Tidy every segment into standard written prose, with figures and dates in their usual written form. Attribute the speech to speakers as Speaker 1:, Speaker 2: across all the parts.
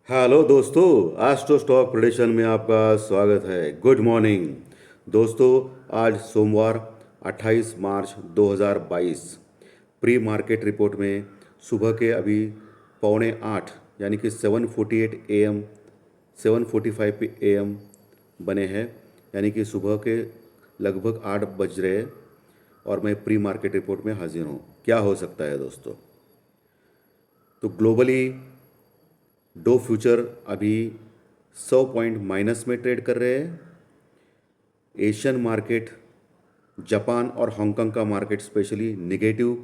Speaker 1: Hello दोस्तों। Astro stock prediction में आपका स्वागत है। गुड मॉर्निंग दोस्तों। आज सोमवार 28 मार्च 2022 प्री मार्केट रिपोर्ट में सुबह के अभी 7:45 यानी कि 7:48 AM 7:45 AM बने हैं, यानी कि सुबह के लगभग 8 बज रहे हैं और मैं प्री मार्केट रिपोर्ट में हाजिर हूँ। क्या हो सकता है दोस्तों? तो ग्लोबली डो फ्यूचर अभी 100 पॉइंट माइनस में ट्रेड कर रहे हैं। एशियन मार्केट, जापान और हांगकांग का मार्केट स्पेशली निगेटिव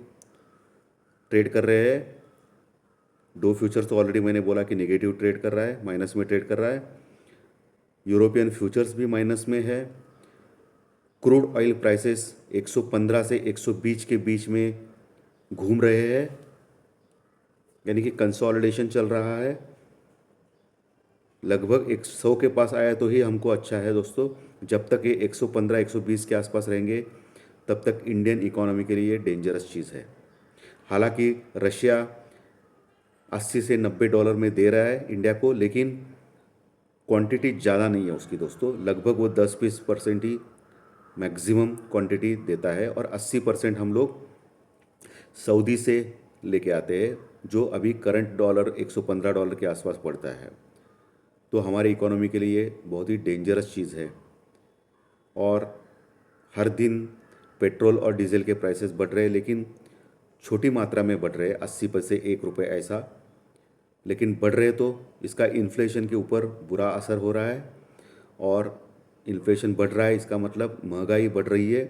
Speaker 1: ट्रेड कर रहे हैं। डो फ्यूचर तो ऑलरेडी मैंने बोला कि निगेटिव ट्रेड कर रहा है, माइनस में ट्रेड कर रहा है। यूरोपियन फ्यूचर्स भी माइनस में है। क्रूड ऑयल प्राइसेस 115 से 120 के बीच में घूम रहे हैं, यानी कि कंसोलिडेशन चल रहा है। लगभग 100 के पास आया तो ही हमको अच्छा है दोस्तों। जब तक ये 115 120 के आसपास रहेंगे तब तक इंडियन इकोनॉमी के लिए डेंजरस चीज़ है। हालांकि रशिया 80 से $90 में दे रहा है इंडिया को, लेकिन क्वांटिटी ज़्यादा नहीं है उसकी दोस्तों। लगभग वो 10-20% ही मैक्सिमम क्वांटिटी देता है और 80% हम लोग सऊदी से लेके आते हैं, जो अभी करंट डॉलर $115 के आसपास पड़ता है। तो हमारी इकोनॉमी के लिए बहुत ही डेंजरस चीज़ है। और हर दिन पेट्रोल और डीजल के प्राइसेस बढ़ रहे हैं, लेकिन छोटी मात्रा में बढ़ रहे हैं, 80 पैसे ₹1 ऐसा, लेकिन बढ़ रहे तो इसका इन्फ्लेशन के ऊपर बुरा असर हो रहा है। और इन्फ्लेशन बढ़ रहा है, इसका मतलब महंगाई बढ़ रही है,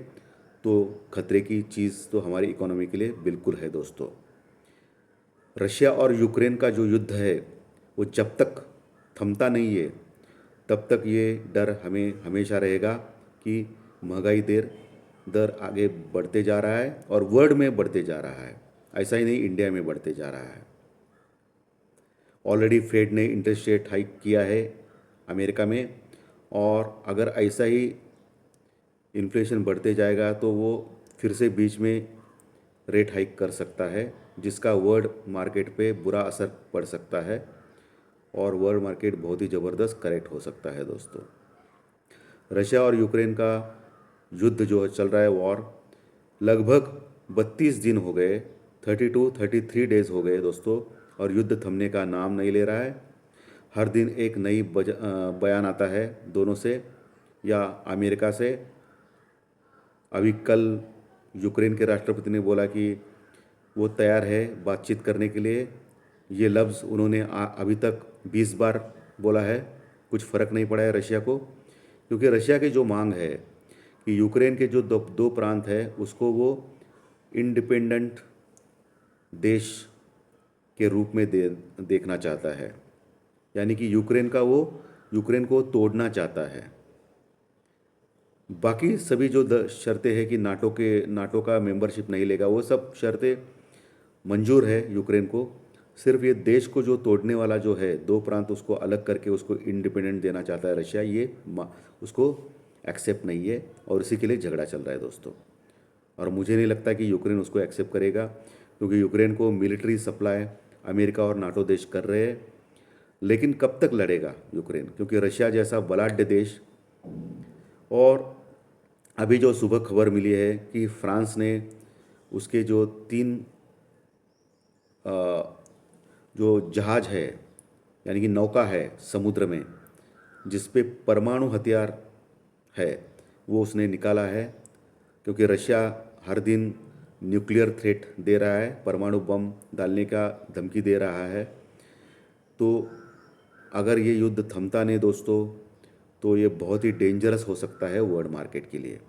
Speaker 1: तो खतरे की चीज़ तो हमारी इकोनॉमी के लिए बिल्कुल है दोस्तों। रशिया और यूक्रेन का जो युद्ध है वो जब तक थमता नहीं है तब तक ये डर हमें हमेशा रहेगा कि महंगाई दर आगे बढ़ते जा रहा है और वर्ल्ड में बढ़ते जा रहा है। ऐसा ही नहीं, इंडिया में बढ़ते जा रहा है। ऑलरेडी फेड ने इंटरेस्ट रेट हाइक किया है अमेरिका में, और अगर ऐसा ही इन्फ्लेशन बढ़ते जाएगा तो वो फिर से बीच में रेट हाइक कर सकता है, जिसका वर्ल्ड मार्केट पे बुरा असर पड़ सकता है और वर्ल्ड मार्केट बहुत ही ज़बरदस्त करेक्ट हो सकता है दोस्तों। रशिया और यूक्रेन का युद्ध जो चल रहा है, वॉर, लगभग 32 दिन हो गए, 32-33 डेज हो गए दोस्तों, और युद्ध थमने का नाम नहीं ले रहा है। हर दिन एक नई बयान आता है दोनों से या अमेरिका से। अभी कल यूक्रेन के राष्ट्रपति ने बोला कि वो तैयार है बातचीत करने के लिए। ये लफ्ज़ उन्होंने अभी तक 20 बार बोला है, कुछ फ़र्क नहीं पड़ा है रशिया को, क्योंकि रशिया की जो मांग है कि यूक्रेन के जो दो प्रांत है उसको वो इंडिपेंडेंट देश के रूप में देखना चाहता है, यानी कि यूक्रेन को तोड़ना चाहता है। बाकी सभी जो शर्तें हैं कि नाटो का मेंबरशिप नहीं लेगा, वो सब शर्तें मंजूर है यूक्रेन को। सिर्फ ये देश को जो तोड़ने वाला जो है, दो प्रांत उसको अलग करके उसको इंडिपेंडेंट देना चाहता है रशिया, ये उसको एक्सेप्ट नहीं है और इसी के लिए झगड़ा चल रहा है दोस्तों। और मुझे नहीं लगता कि यूक्रेन उसको एक्सेप्ट करेगा, क्योंकि यूक्रेन को मिलिट्री सप्लाई अमेरिका और नाटो देश कर रहे हैं। लेकिन कब तक लड़ेगा यूक्रेन, क्योंकि रशिया जैसा बलाढ्य देश। और अभी जो सुबह खबर मिली है कि फ्रांस ने उसके जो 3 जो जहाज़ है, यानी कि नौका है समुद्र में जिस पे परमाणु हथियार है, वो उसने निकाला है। क्योंकि रशिया हर दिन न्यूक्लियर थ्रेट दे रहा है, परमाणु बम डालने का धमकी दे रहा है। तो अगर ये युद्ध थमता नहीं दोस्तों, तो ये बहुत ही डेंजरस हो सकता है वर्ल्ड मार्केट के लिए,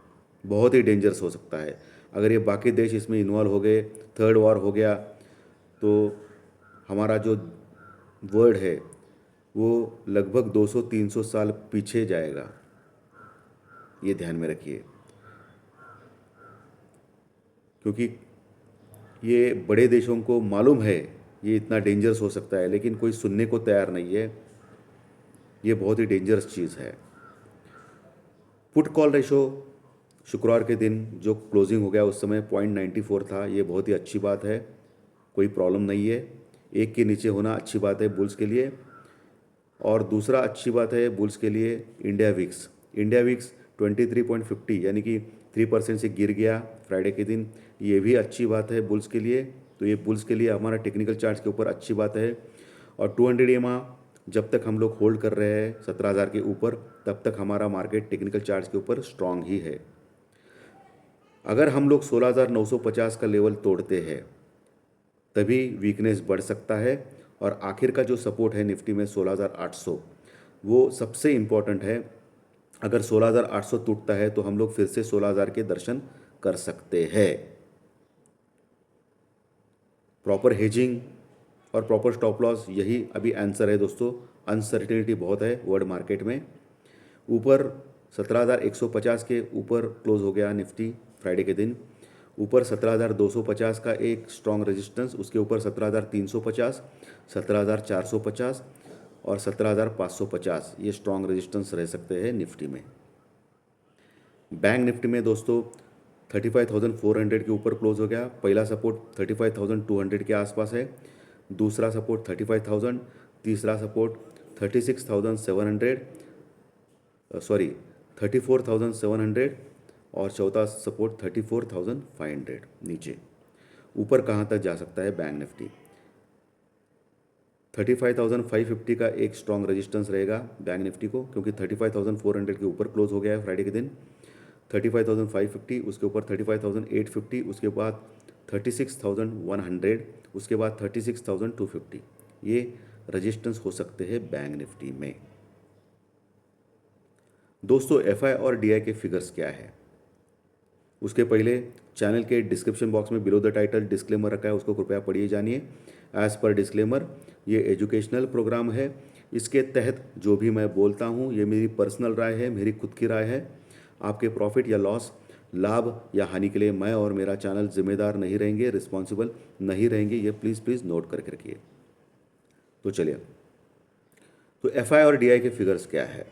Speaker 1: बहुत ही डेंजरस हो सकता है। अगर ये बाकी देश इसमें इन्वॉल्व हो गए, थर्ड वॉर हो गया, तो हमारा जो वर्ल्ड है वो लगभग 200-300 साल पीछे जाएगा। ये ध्यान में रखिए, क्योंकि ये बड़े देशों को मालूम है ये इतना डेंजरस हो सकता है, लेकिन कोई सुनने को तैयार नहीं है। ये बहुत ही डेंजरस चीज़ है। पुट कॉल रेशो शुक्रवार के दिन जो क्लोजिंग हो गया उस समय 0.94 था। ये बहुत ही अच्छी बात है, कोई प्रॉब्लम नहीं है। एक के नीचे होना अच्छी बात है बुल्स के लिए। और दूसरा अच्छी बात है बुल्स के लिए इंडिया विक्स 23.50 यानी कि 3% से गिर गया फ्राइडे के दिन। ये भी अच्छी बात है बुल्स के लिए। तो ये बुल्स के लिए हमारा टेक्निकल चार्ट्स के ऊपर अच्छी बात है। और 200 EMA जब तक हम लोग होल्ड कर रहे हैं 17,000 के ऊपर, तब तक हमारा मार्केट टेक्निकल चार्ट्स के ऊपर स्ट्रांग ही है। अगर हम लोग 16,950 का लेवल तोड़ते हैं तभी वीकनेस बढ़ सकता है। और आखिर का जो सपोर्ट है निफ्टी में 16,800, वो सबसे इम्पॉर्टेंट है। अगर 16,800 टूटता है तो हम लोग फिर से 16,000 के दर्शन कर सकते हैं। प्रॉपर हेजिंग और प्रॉपर स्टॉप लॉस, यही अभी आंसर है दोस्तों। अनसर्टेनिटी बहुत है वर्ल्ड मार्केट में। ऊपर 17,150 के ऊपर क्लोज हो गया निफ्टी फ्राइडे के दिन। ऊपर 17,250 का एक स्ट्रॉन्ग रेजिस्टेंस, उसके ऊपर 17,350, 17,450 और 17,550 ये स्ट्रॉन्ग रेजिस्टेंस रह सकते हैं निफ्टी में। बैंक निफ्टी में दोस्तों 35,400 के ऊपर क्लोज हो गया। पहला सपोर्ट 35,200 के आसपास है, दूसरा सपोर्ट 35,000, तीसरा सपोर्ट 36,700 सॉरी 34,700 और चौथा सपोर्ट 34,500 नीचे। ऊपर कहाँ तक जा सकता है बैंक निफ्टी? 35,550 का एक स्ट्रॉन्ग रेजिस्टेंस रहेगा बैंक निफ्टी को, क्योंकि 35,400 के ऊपर क्लोज हो गया है फ्राइडे के दिन। 35,550, उसके ऊपर 35,850, उसके बाद 36,100, उसके बाद 36,250। ये रेजिस्टेंस हो सकते हैं बैंक निफ्टी में। दोस्तों एफआई और डीआई के फिगर्स क्या है उसके पहले चैनल के डिस्क्रिप्शन बॉक्स में बिलो द टाइटल डिस्क्लेमर रखा है, उसको कृपया पढ़िए जानिए। एज पर डिस्क्लेमर, ये एजुकेशनल प्रोग्राम है। इसके तहत जो भी मैं बोलता हूँ ये मेरी पर्सनल राय है, मेरी खुद की राय है। आपके प्रॉफिट या लॉस, लाभ या हानि के लिए मैं और मेरा चैनल जिम्मेदार नहीं रहेंगे, रिस्पॉन्सिबल नहीं रहेंगे। ये प्लीज़ नोट करके रखिए। तो चलिए, तो एफआई और डीआई के फिगर्स क्या है?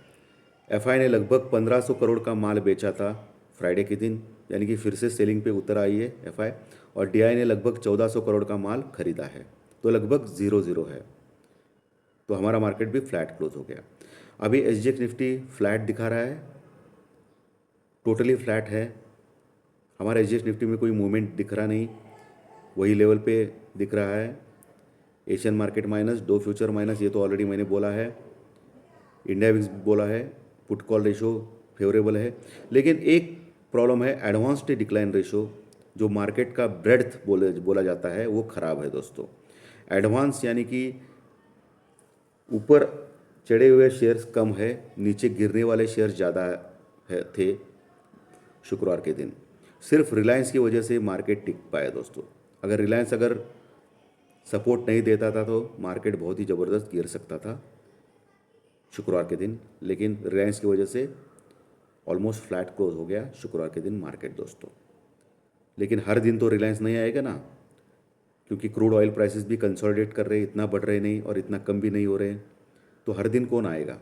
Speaker 1: एफआई ने लगभग 1,500 करोड़ का माल बेचा था फ्राइडे के दिन, यानी कि फिर से सेलिंग पे उतर आई है एफआई। और डीआई ने लगभग 1,400 करोड़ का माल खरीदा है, तो लगभग 0-0 है। तो हमारा मार्केट भी फ्लैट क्लोज हो गया। अभी एसजीएक्स निफ्टी फ्लैट दिखा रहा है, टोटली फ्लैट है। हमारा एसजीएक्स निफ्टी में कोई मूवमेंट दिख रहा नहीं, वही लेवल पे दिख रहा है। एशियन मार्केट माइनस, दो फ्यूचर माइनस, ये तो ऑलरेडी मैंने बोला है। इंडिया विक्स बोला है, पुट कॉल रेशो फेवरेबल है। लेकिन एक प्रॉब्लम है, एडवांस्ड डिक्लाइन रेशो, जो मार्केट का ब्रेड्थ बोला जाता है, वो ख़राब है दोस्तों। एडवांस यानी कि ऊपर चढ़े हुए शेयर्स कम है, नीचे गिरने वाले शेयर्स ज़्यादा थे शुक्रवार के दिन। सिर्फ रिलायंस की वजह से मार्केट टिक पाया दोस्तों। अगर रिलायंस सपोर्ट नहीं देता था तो मार्केट बहुत ही ज़बरदस्त गिर सकता था शुक्रवार के दिन। लेकिन रिलायंस की वजह से ऑलमोस्ट फ्लैट क्लोज हो गया शुक्रवार के दिन मार्केट दोस्तों। लेकिन हर दिन तो रिलायंस नहीं आएगा ना, क्योंकि क्रूड ऑयल प्राइसेस भी कंसोलिडेट कर रहे हैं, इतना बढ़ रहे नहीं और इतना कम भी नहीं हो रहे हैं। तो हर दिन कौन आएगा?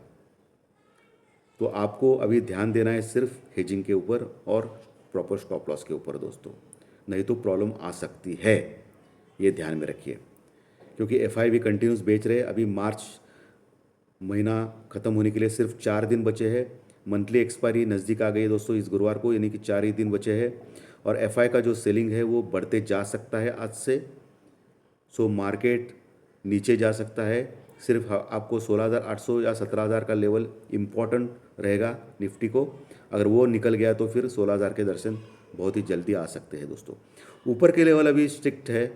Speaker 1: तो आपको अभी ध्यान देना है सिर्फ हेजिंग के ऊपर और प्रॉपर स्टॉप लॉस के ऊपर दोस्तों, नहीं तो प्रॉब्लम आ सकती है, ये ध्यान में रखिए। क्योंकि एफआई भी कंटिन्यूस बेच रहे हैं। अभी मार्च महीना ख़त्म होने के लिए सिर्फ 4 दिन बचे हैं। मंथली एक्सपायरी नज़दीक आ गई है दोस्तों इस गुरुवार को, यानी कि 4 ही दिन बचे हैं। और एफआई का जो सेलिंग है वो बढ़ते जा सकता है आज से। सो मार्केट नीचे जा सकता है। सिर्फ आपको 16,800 या 17,000 का लेवल इम्पॉर्टेंट रहेगा निफ्टी को। अगर वो निकल गया तो फिर 16,000 के दर्शन बहुत ही जल्दी आ सकते हैं दोस्तों। ऊपर के लेवल अभी स्ट्रिक्ट है,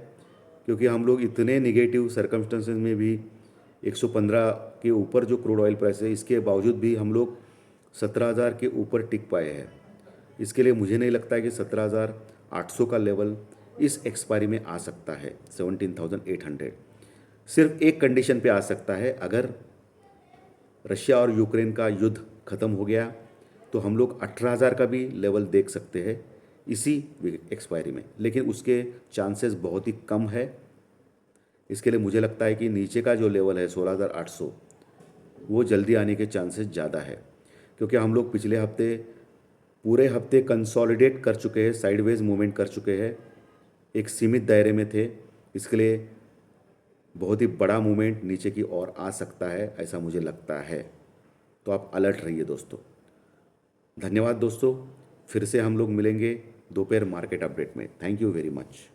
Speaker 1: क्योंकि हम लोग इतने निगेटिव सर्कमस्टेंसेस में भी 115 के ऊपर जो क्रूड ऑयल प्राइस है, इसके बावजूद भी हम लोग 17,000 के ऊपर टिक पाए हैं। इसके लिए मुझे नहीं लगता है कि 17,800 का लेवल इस एक्सपायरी में आ सकता है। 17,800 सिर्फ एक कंडीशन पे आ सकता है, अगर रशिया और यूक्रेन का युद्ध ख़त्म हो गया तो हम लोग 18,000 का भी लेवल देख सकते हैं इसी एक्सपायरी में। लेकिन उसके चांसेस बहुत ही कम है। इसके लिए मुझे लगता है कि नीचे का जो लेवल है 16,800, वो जल्दी आने के चांसेस ज़्यादा है। क्योंकि हम लोग पिछले हफ्ते पूरे हफ्ते कंसोलिडेट कर चुके हैं, साइडवेज मूवमेंट कर चुके हैं, एक सीमित दायरे में थे। इसके लिए बहुत ही बड़ा मूवमेंट नीचे की ओर आ सकता है, ऐसा मुझे लगता है। तो आप अलर्ट रहिए दोस्तों। धन्यवाद दोस्तों, फिर से हम लोग मिलेंगे दोपहर मार्केट अपडेट में। Thank you very much.